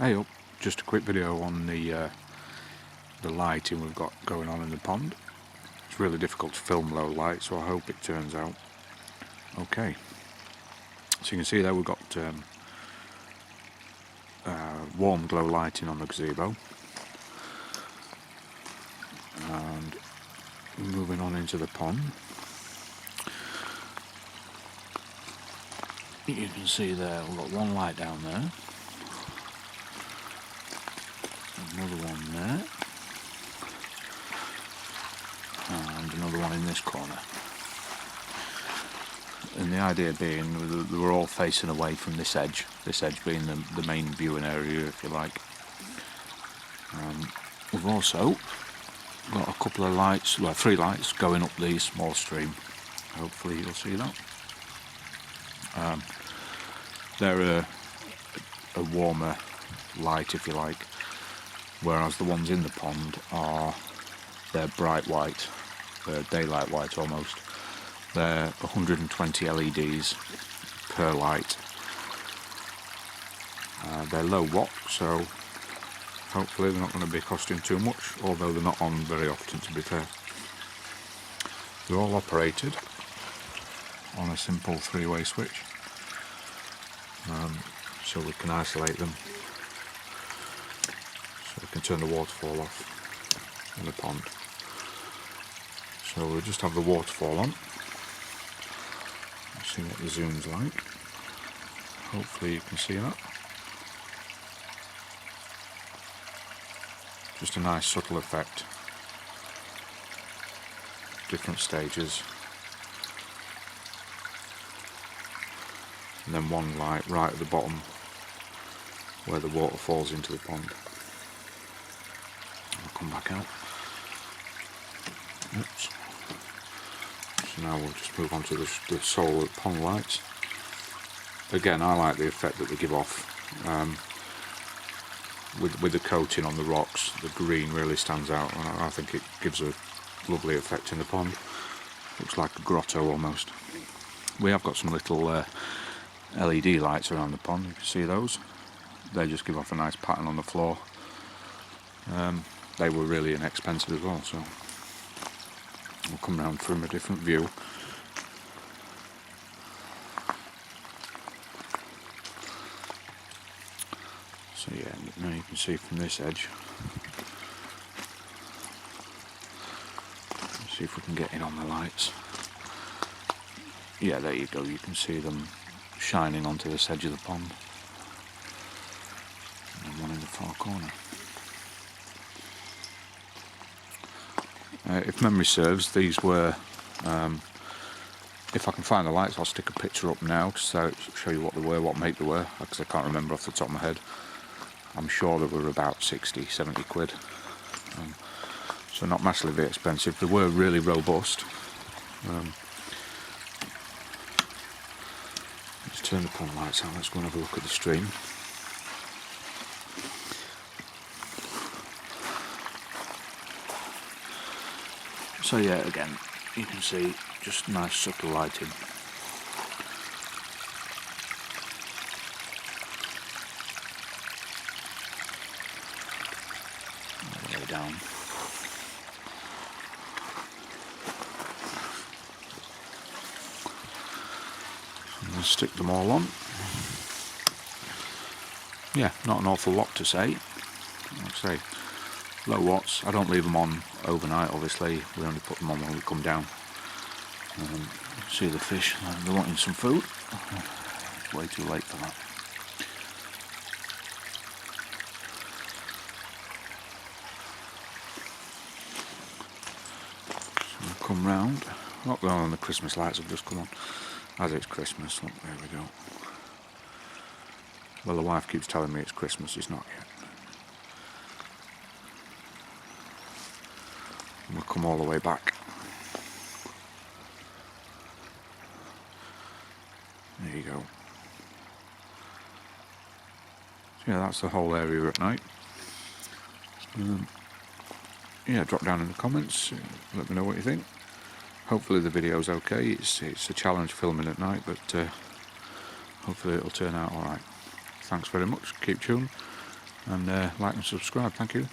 Hey up, just a quick video on the lighting we've got going on in the pond. It's really difficult to film low light, so I hope it turns out okay. So you can see there we've got warm glow lighting on the gazebo, and moving on into the pond, you can see there we've got one light down there, another one there, and another one in this corner. And the idea being they were all facing away from this edge being the main viewing area, if you like. We've also got a couple of lights, well 3 lights going up the small stream. Hopefully you'll see that. They're a warmer light, if you like, whereas the ones in the pond they're bright white, they're daylight white almost. They're 120 LEDs per light. They're low watt, so hopefully they're not going to be costing too much, although they're not on very often, to be fair. They're all operated on a simple 3-way switch, so we can isolate them, so we can turn the waterfall off in the pond. So we'll just have the waterfall on. See what the zoom's like. Hopefully you can see that. Just a nice subtle effect. Different stages. And then one light right at the bottom where the water falls into the pond. I'll come back out. Oops. So now we'll just move on to the solar pond lights. Again, I like the effect that they give off. With the coating on the rocks, the green really stands out, and I think it gives a lovely effect in the pond. Looks like a grotto almost. We have got some little LED lights around the pond, you can see those. They just give off a nice pattern on the floor. They were really inexpensive as well, so we'll come round from a different view. So yeah, now you can see from this edge. Let's see if we can get in on the lights. Yeah, there you go, you can see them shining onto this edge of the pond. And one in the far corner. If memory serves, these were, if I can find the lights, I'll stick a picture up now to show you what they were, what make they were, because I can't remember off the top of my head. I'm sure they were about 60, 70 quid. So not massively expensive. They were really robust. Let's turn the pond lights on, let's go and have a look at the stream. So yeah, again, you can see just nice subtle lighting. All the way down. And we'll stick them all on. Yeah, not an awful lot to say. Like I say, low watts. I don't leave them on overnight, obviously. We only put them on when we come down. See the fish, they're wanting some food. It's way too late for that. So we'll come round. Oh, well, the Christmas lights have just come on. As it's Christmas, look, there we go. Well, the wife keeps telling me it's Christmas, it's not yet. And we'll come all the way back. There you go. So yeah, that's the whole area at night. Yeah, drop down in the comments, let me know what you think. Hopefully the video's okay. It's a challenge filming at night, but hopefully it'll turn out alright. Thanks very much, keep tuned, and like and subscribe. Thank you.